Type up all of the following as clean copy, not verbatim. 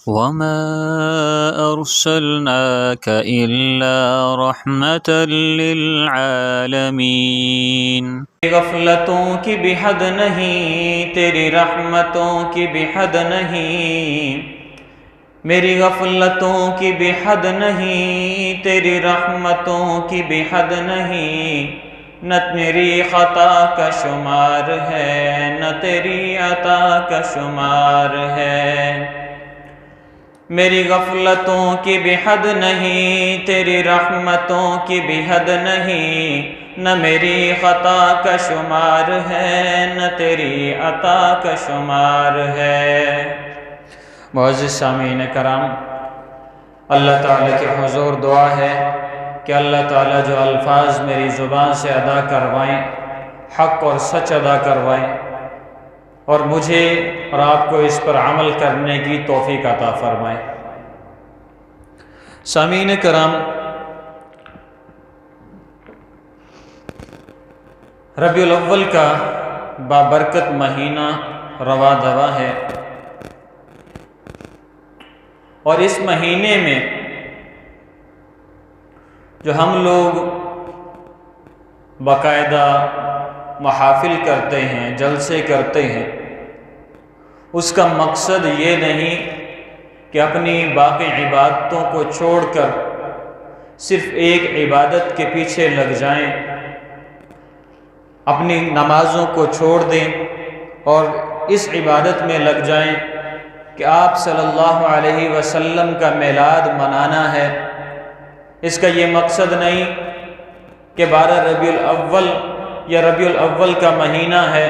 وما أرسلناك إلا رحمة للعالمين۔ غفلتوں کی بھی حد نہیں، تیری رحمتوں کی بھی حد نہیں، میری غفلتوں کی بھی حد نہیں، تیری رحمتوں کی بھی حد نہیں، نہ میری خطا کا شمار ہے نہ تیری عطا کا شمار ہے۔ میری غفلتوں کی بھی حد نہیں، تیری رحمتوں کی بھی حد نہیں، نہ میری خطا کا شمار ہے نہ تیری عطا کا شمار ہے۔ معزز سامعین کرام، اللہ تعالیٰ کے حضور دعا ہے کہ اللہ تعالیٰ جو الفاظ میری زبان سے ادا کروائیں، حق اور سچ ادا کروائیں، اور مجھے اور آپ کو اس پر عمل کرنے کی توفیق عطا فرمائیں۔ سامعین کرام، ربیع الاول کا بابرکت مہینہ رواں دواں ہے، اور اس مہینے میں جو ہم لوگ باقاعدہ محافل کرتے ہیں، جلسے کرتے ہیں، اس کا مقصد یہ نہیں کہ اپنی باقی عبادتوں کو چھوڑ کر صرف ایک عبادت کے پیچھے لگ جائیں، اپنی نمازوں کو چھوڑ دیں اور اس عبادت میں لگ جائیں کہ آپ صلی اللہ علیہ وسلم کا میلاد منانا ہے۔ اس کا یہ مقصد نہیں کہ 12 ربیع الاول یا ربیع الاول کا مہینہ ہے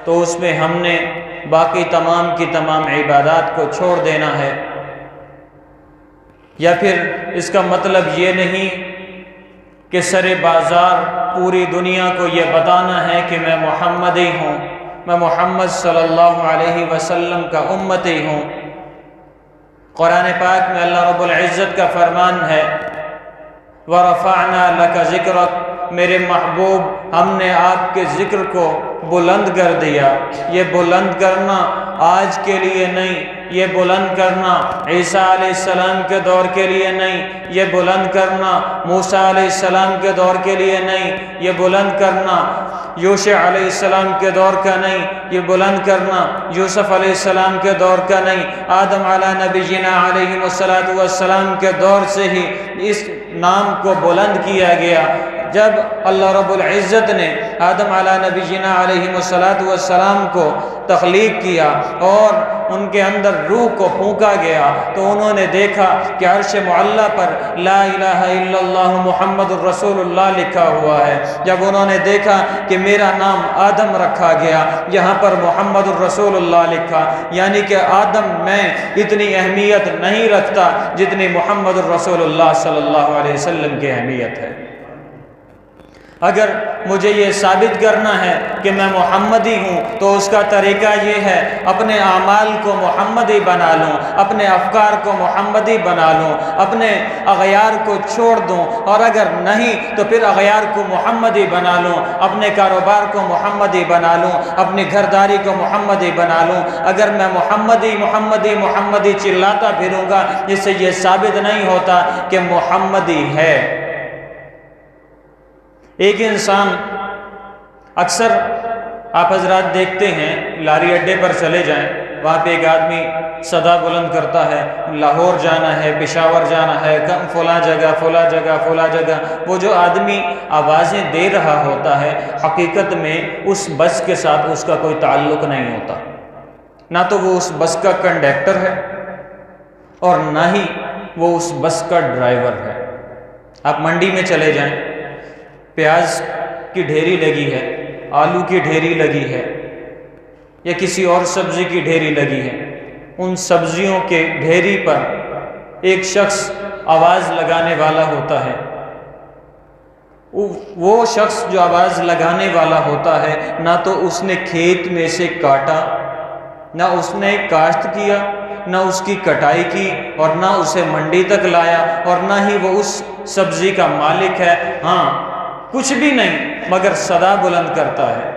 تو اس میں ہم نے باقی تمام کی تمام عبادات کو چھوڑ دینا ہے، یا پھر اس کا مطلب یہ نہیں کہ سر بازار پوری دنیا کو یہ بتانا ہے کہ میں محمدی ہوں، میں محمد صلی اللہ علیہ وسلم کا امتی ہوں۔ قرآن پاک میں اللہ رب العزت کا فرمان ہے، وَرَفَعْنَا لَكَ ذِكْرَكَ، میرے محبوب ہم نے آپ کے ذکر کو بلند کر دیا۔ یہ بلند کرنا آج کے لیے نہیں، یہ بلند کرنا عیسیٰ علیہ السلام کے دور کے لیے نہیں، یہ بلند کرنا موسیٰ علیہ السلام کے دور کے لیے نہیں، یہ بلند کرنا یوشع علیہ السلام کے دور کا نہیں، یہ بلند کرنا یوسف علیہ السلام کے دور کا نہیں، آدم علی نبینا علیہ السلام کے دور سے ہی اس نام کو بلند کیا گیا۔ جب اللہ رب العزت نے آدم علی نبینا علیہ السلام کو تخلیق کیا اور ان کے اندر روح کو پھونکا گیا تو انہوں نے دیکھا کہ عرش معلیٰ پر لا الہ الا اللہ محمد الرسول اللہ لکھا ہوا ہے۔ جب انہوں نے دیکھا کہ میرا نام آدم رکھا گیا، یہاں پر محمد الرسول اللہ لکھا، یعنی کہ آدم میں اتنی اہمیت نہیں رکھتا جتنی محمد الرسول اللہ صلی اللہ علیہ وسلم کی اہمیت ہے۔ اگر مجھے یہ ثابت کرنا ہے کہ میں محمدی ہوں تو اس کا طریقہ یہ ہے اپنے اعمال کو محمدی بنا لوں، اپنے افکار کو محمدی بنا لوں، اپنے اغیار کو چھوڑ دوں، اور اگر نہیں تو پھر اغیار کو محمدی بنا لوں، اپنے کاروبار کو محمدی بنا لوں، اپنی گھرداری کو محمدی بنا لوں۔ اگر میں محمدی محمدی محمدی چلاتا پھروں گا، اس سے یہ ثابت نہیں ہوتا کہ محمدی ہے۔ ایک انسان، اکثر آپ حضرات دیکھتے ہیں لاری اڈے پر چلے جائیں، وہاں پہ ایک آدمی صدا بلند کرتا ہے، لاہور جانا ہے، پشاور جانا ہے، فلاں جگہ فلاں جگہ فلاں جگہ۔ وہ جو آدمی آوازیں دے رہا ہوتا ہے، حقیقت میں اس بس کے ساتھ اس کا کوئی تعلق نہیں ہوتا، نہ تو وہ اس بس کا کنڈکٹر ہے اور نہ ہی وہ اس بس کا ڈرائیور ہے۔ آپ منڈی میں چلے جائیں، پیاز کی ڈھیری لگی ہے، آلو کی ڈھیری لگی ہے، یا کسی اور سبزی کی ڈھیری لگی ہے، ان سبزیوں کے ڈھیری پر ایک شخص آواز لگانے والا ہوتا ہے۔ وہ شخص جو آواز لگانے والا ہوتا ہے، نہ تو اس نے کھیت میں سے کاٹا، نہ اس نے کاشت کیا، نہ اس کی کٹائی کی، اور نہ اسے منڈی تک لایا، اور نہ ہی وہ اس سبزی کا مالک ہے۔ ہاں، کچھ بھی نہیں، مگر صدا بلند کرتا ہے۔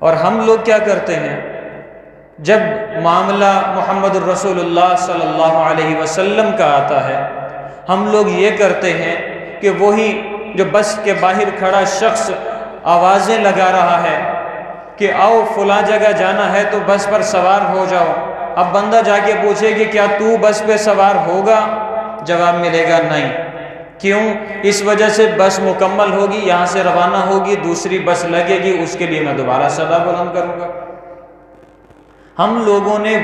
اور ہم لوگ کیا کرتے ہیں؟ جب معاملہ محمد الرسول اللہ صلی اللہ علیہ وسلم کا آتا ہے، ہم لوگ یہ کرتے ہیں کہ وہی جو بس کے باہر کھڑا شخص آوازیں لگا رہا ہے کہ آؤ فلاں جگہ جانا ہے تو بس پر سوار ہو جاؤ، اب بندہ جا کے پوچھے کہ کیا تو بس پہ سوار ہوگا؟ جواب ملے گا نہیں۔ کیوں؟ اس وجہ سے بس مکمل ہوگی، یہاں سے روانہ ہوگی، دوسری بس لگے گی، اس کے لیے میں دوبارہ صدا بلند کروں گا۔ ہم لوگوں نے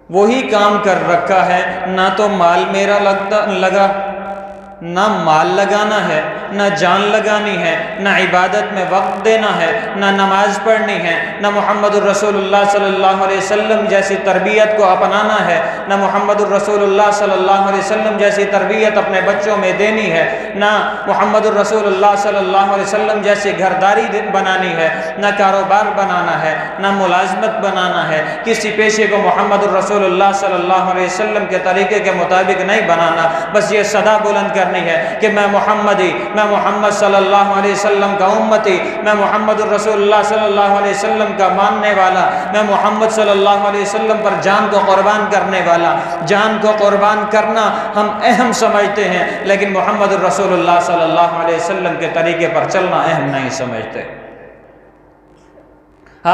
وہی کام کر رکھا ہے، نہ تو مال میرا لگا، نہ مال لگانا ہے، نہ جان لگانی ہے، نہ عبادت میں وقت دینا ہے، نہ نماز پڑھنی ہے، نہ محمد الرسول اللہ صلی اللہ علیہ وسلم جیسی تربیت کو اپنانا ہے، نہ محمد الرسول اللہ صلی اللہ علیہ وسلم جیسی تربیت اپنے بچوں میں دینی ہے، نہ محمد الرسول اللہ صلی اللہ علیہ وسلم جیسی گھرداری بنانی ہے، نہ کاروبار بنانا ہے، نہ ملازمت بنانا ہے، کسی پیشے کو محمد الرسول اللہ صلی اللہ علیہ وسلم کے طریقے کے مطابق نہیں بنانا، بس یہ صدا بلند کرنی ہے کہ میں محمدی، میں محمد صلی اللہ علیہ وسلم کا امتی، میں محمد الرسول اللہ صلی اللہ علیہ وسلم کا ماننے والا، میں محمد صلی اللہ علیہ وسلم پر جان کو قربان کرنے والا۔ جان کو قربان کرنا ہم اہم سمجھتے ہیں، لیکن محمد الرسول اللہ صلی اللہ علیہ وسلم کے طریقے پر چلنا اہم نہیں سمجھتے۔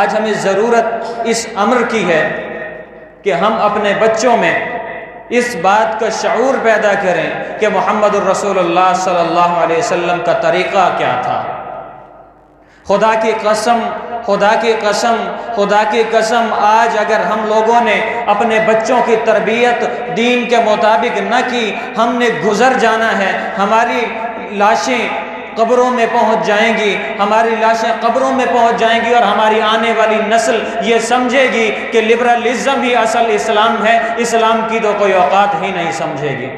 آج ہمیں ضرورت اس امر کی ہے کہ ہم اپنے بچوں میں اس بات کا شعور پیدا کریں کہ محمد الرسول اللہ صلی اللہ علیہ وسلم کا طریقہ کیا تھا۔ خدا کی قسم، خدا کی قسم، خدا کی قسم، آج اگر ہم لوگوں نے اپنے بچوں کی تربیت دین کے مطابق نہ کی، ہم نے گزر جانا ہے، ہماری لاشیں قبروں میں پہنچ جائیں گی، ہماری لاشیں قبروں میں پہنچ جائیں گی، اور ہماری آنے والی نسل یہ سمجھے گی کہ لبرلزم ہی اصل اسلام ہے، اسلام کی تو کوئی اوقات ہی نہیں سمجھے گی۔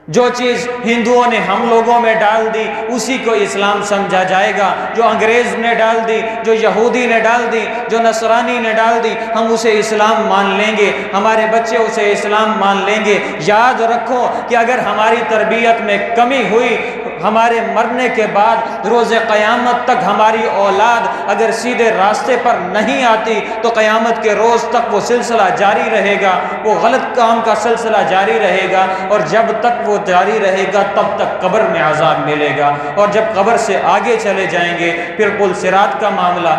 جو چیز ہندوؤں نے ہم لوگوں میں ڈال دی اسی کو اسلام سمجھا جائے گا، جو انگریز نے ڈال دی، جو یہودی نے ڈال دی، جو نصرانی نے ڈال دی، ہم اسے اسلام مان لیں گے، ہمارے بچے اسے اسلام مان لیں گے۔ یاد رکھو کہ اگر ہماری تربیت میں کمی ہوئی، ہمارے مرنے کے بعد روز قیامت تک ہماری اولاد اگر سیدھے راستے پر نہیں آتی تو قیامت کے روز تک وہ سلسلہ جاری رہے گا، وہ غلط کام کا سلسلہ جاری رہے گا، اور جب تک وہ جاری رہے گا تب تک قبر میں عذاب ملے گا، اور جب قبر سے آگے چلے جائیں گے پھر پل صراط کا معاملہ،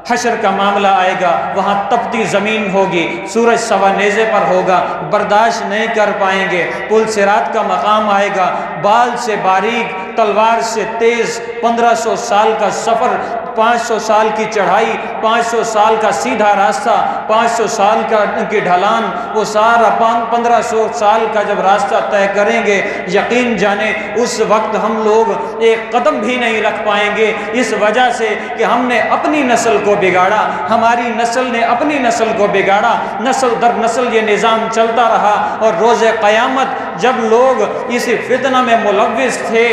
حشر کا معاملہ آئے گا، وہاں تپتی زمین ہوگی، سورج سوا نیزے پر ہوگا، برداشت نہیں کر پائیں گے، پل صراط کا مقام آئے گا، بال سے باریک تلوار سے تیز، 1500 سال کا سفر، 500 سال کی چڑھائی، 500 سال کا سیدھا راستہ، 500 سال کی ڈھلان، وہ سارا 1500 سال کا جب راستہ طے کریں گے، یقین جانے اس وقت ہم لوگ ایک قدم بھی نہیں رکھ پائیں گے، اس وجہ سے کہ ہم نے اپنی نسل کو بگاڑا، ہماری نسل نے اپنی نسل کو بگاڑا، نسل در نسل یہ نظام چلتا رہا، اور روز قیامت جب لوگ اسی فتنہ میں ملوث تھے،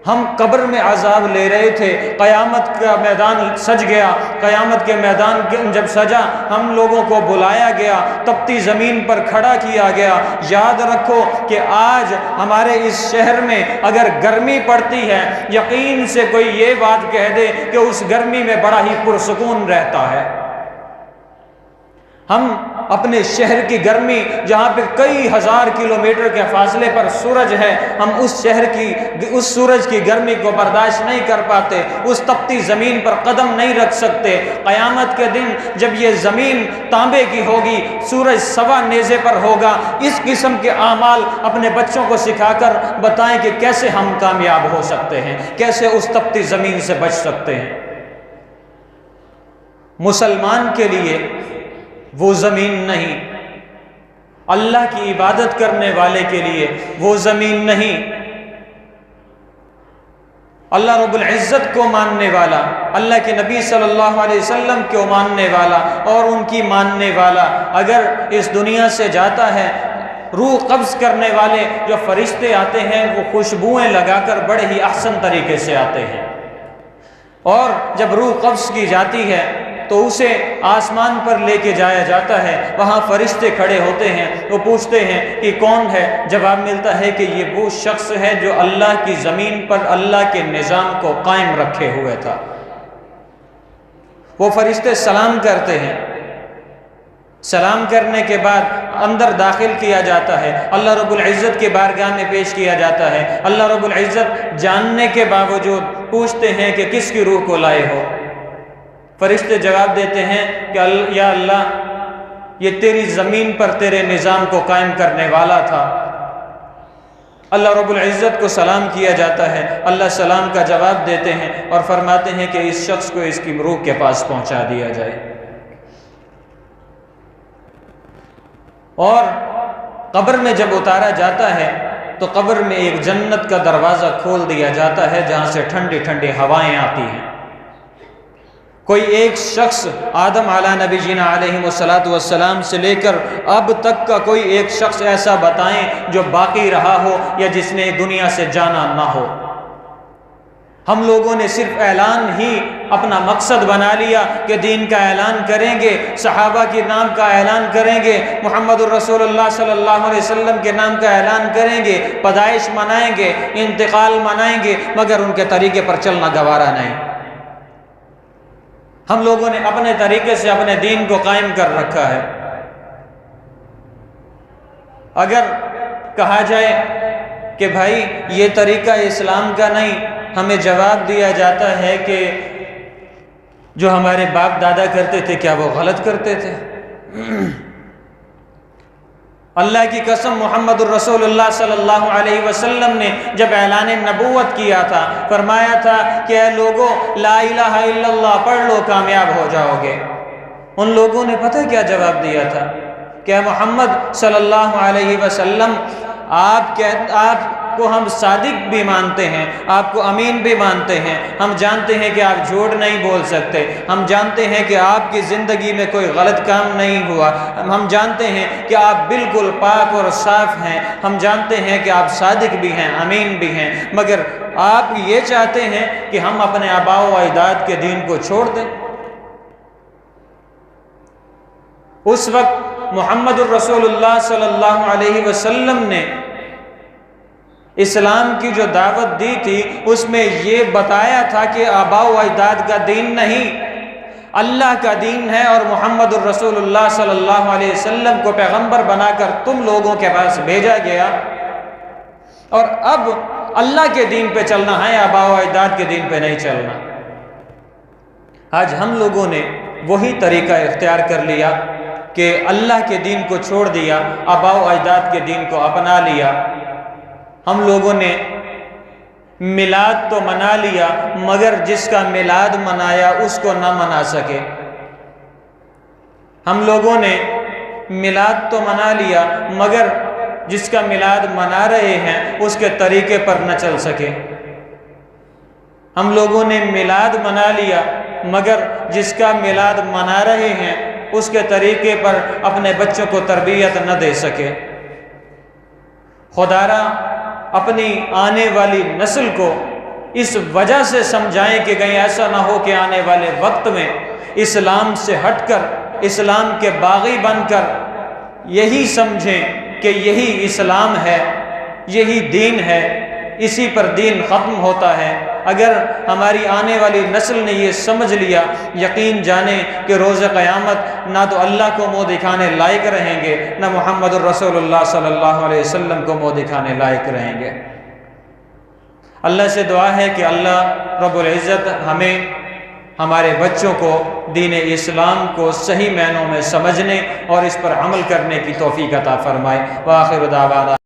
ہم قبر میں عذاب لے رہے تھے، قیامت کا میدان سج گیا، قیامت کے میدان جب سجا ہم لوگوں کو بلایا گیا، تپتی زمین پر کھڑا کیا گیا۔ یاد رکھو کہ آج ہمارے اس شہر میں اگر گرمی پڑتی ہے، یقین سے کوئی یہ بات کہہ دے کہ اس گرمی میں بڑا ہی پرسکون رہتا ہے۔ ہم اپنے شہر کی گرمی جہاں پہ کئی ہزار کلومیٹر کے فاصلے پر سورج ہے، ہم اس شہر کی اس سورج کی گرمی کو برداشت نہیں کر پاتے، اس تپتی زمین پر قدم نہیں رکھ سکتے۔ قیامت کے دن جب یہ زمین تانبے کی ہوگی، سورج سوا نیزے پر ہوگا، اس قسم کے اعمال اپنے بچوں کو سکھا کر بتائیں کہ کیسے ہم کامیاب ہو سکتے ہیں، کیسے اس تپتی زمین سے بچ سکتے ہیں۔ مسلمان کے لیے وہ زمین نہیں، اللہ کی عبادت کرنے والے کے لیے وہ زمین نہیں، اللہ رب العزت کو ماننے والا، اللہ کے نبی صلی اللہ علیہ وسلم کو ماننے والا اور ان کی ماننے والا اگر اس دنیا سے جاتا ہے، روح قبض کرنے والے جو فرشتے آتے ہیں وہ خوشبوئیں لگا کر بڑے ہی احسن طریقے سے آتے ہیں، اور جب روح قبض کی جاتی ہے تو اسے آسمان پر لے کے جایا جاتا ہے، وہاں فرشتے کھڑے ہوتے ہیں، وہ پوچھتے ہیں کہ کون ہے؟ جواب ملتا ہے کہ یہ وہ شخص ہے جو اللہ کی زمین پر اللہ کے نظام کو قائم رکھے ہوئے تھا۔ وہ فرشتے سلام کرتے ہیں، سلام کرنے کے بعد اندر داخل کیا جاتا ہے، اللہ رب العزت کے بارگاہ میں پیش کیا جاتا ہے۔ اللہ رب العزت جاننے کے باوجود پوچھتے ہیں کہ کس کی روح کو لائے ہو؟ فرشتے جواب دیتے ہیں کہ یا اللہ، یہ تیری زمین پر تیرے نظام کو قائم کرنے والا تھا۔ اللہ رب العزت کو سلام کیا جاتا ہے، اللہ سلام کا جواب دیتے ہیں اور فرماتے ہیں کہ اس شخص کو اس کی روح کے پاس پہنچا دیا جائے۔ اور قبر میں جب اتارا جاتا ہے تو قبر میں ایک جنت کا دروازہ کھول دیا جاتا ہے جہاں سے ٹھنڈی ٹھنڈی ہوائیں آتی ہیں۔ کوئی ایک شخص آدم علیہ نبی جینا علیہ والسلام سے لے کر اب تک کا کوئی ایک شخص ایسا بتائیں جو باقی رہا ہو یا جس نے دنیا سے جانا نہ ہو۔ ہم لوگوں نے صرف اعلان ہی اپنا مقصد بنا لیا کہ دین کا اعلان کریں گے، صحابہ کے نام کا اعلان کریں گے، محمد الرسول اللہ صلی اللہ علیہ وسلم کے نام کا اعلان کریں گے، پیدائش منائیں گے، انتقال منائیں گے، مگر ان کے طریقے پر چلنا گوارا نہیں۔ ہم لوگوں نے اپنے طریقے سے اپنے دین کو قائم کر رکھا ہے۔ اگر کہا جائے کہ بھائی یہ طریقہ اسلام کا نہیں، ہمیں جواب دیا جاتا ہے کہ جو ہمارے باپ دادا کرتے تھے کیا وہ غلط کرتے تھے؟ اللہ کی قسم، محمد الرسول اللہ صلی اللہ علیہ وسلم نے جب اعلان نبوت کیا تھا فرمایا تھا کہ اے لوگوں لا الہ الا اللہ پڑھ لو کامیاب ہو جاؤ گے۔ ان لوگوں نے پتہ کیا جواب دیا تھا کہ اے محمد صلی اللہ علیہ وسلم، آپ کو ہم صادق بھی مانتے ہیں، آپ کو امین بھی مانتے ہیں، ہم جانتے ہیں کہ آپ جھوٹ نہیں بول سکتے، ہم جانتے ہیں کہ آپ کی زندگی میں کوئی غلط کام نہیں ہوا، ہم جانتے ہیں کہ آپ بالکل پاک اور صاف ہیں، ہم جانتے ہیں کہ آپ صادق بھی ہیں، امین بھی ہیں، مگر آپ یہ چاہتے ہیں کہ ہم اپنے آباء و اجداد کے دین کو چھوڑ دیں۔ اس وقت محمد الرسول اللہ صلی اللہ علیہ وسلم نے اسلام کی جو دعوت دی تھی اس میں یہ بتایا تھا کہ آباء و اجداد کا دین نہیں، اللہ کا دین ہے، اور محمد الرسول اللہ صلی اللہ علیہ وسلم کو پیغمبر بنا کر تم لوگوں کے پاس بھیجا گیا، اور اب اللہ کے دین پہ چلنا ہے، آباء و اجداد کے دین پہ نہیں چلنا۔ آج ہم لوگوں نے وہی طریقہ اختیار کر لیا کہ اللہ کے دین کو چھوڑ دیا، آباء و اجداد کے دین کو اپنا لیا۔ ہم لوگوں نے میلاد تو منا لیا مگر جس کا میلاد منایا اس کو نہ منا سکے۔ ہم لوگوں نے میلاد تو منا لیا مگر جس کا میلاد منا رہے ہیں اس کے طریقے پر نہ چل سکے۔ ہم لوگوں نے میلاد منا لیا مگر جس کا میلاد منا رہے ہیں اس کے طریقے پر اپنے بچوں کو تربیت نہ دے سکے۔ خدا را اپنی آنے والی نسل کو اس وجہ سے سمجھائیں کہ کہیں ایسا نہ ہو کہ آنے والے وقت میں اسلام سے ہٹ کر، اسلام کے باغی بن کر یہی سمجھیں کہ یہی اسلام ہے، یہی دین ہے، اسی پر دین ختم ہوتا ہے۔ اگر ہماری آنے والی نسل نے یہ سمجھ لیا، یقین جانیں کہ روز قیامت نہ تو اللہ کو منہ دکھانے لائق رہیں گے، نہ محمد الرسول اللہ صلی اللہ علیہ وسلم کو منہ دکھانے لائق رہیں گے۔ اللہ سے دعا ہے کہ اللہ رب العزت ہمیں، ہمارے بچوں کو دین اسلام کو صحیح معنوں میں سمجھنے اور اس پر عمل کرنے کی توفیق عطا فرمائے۔ وآخر دعوانا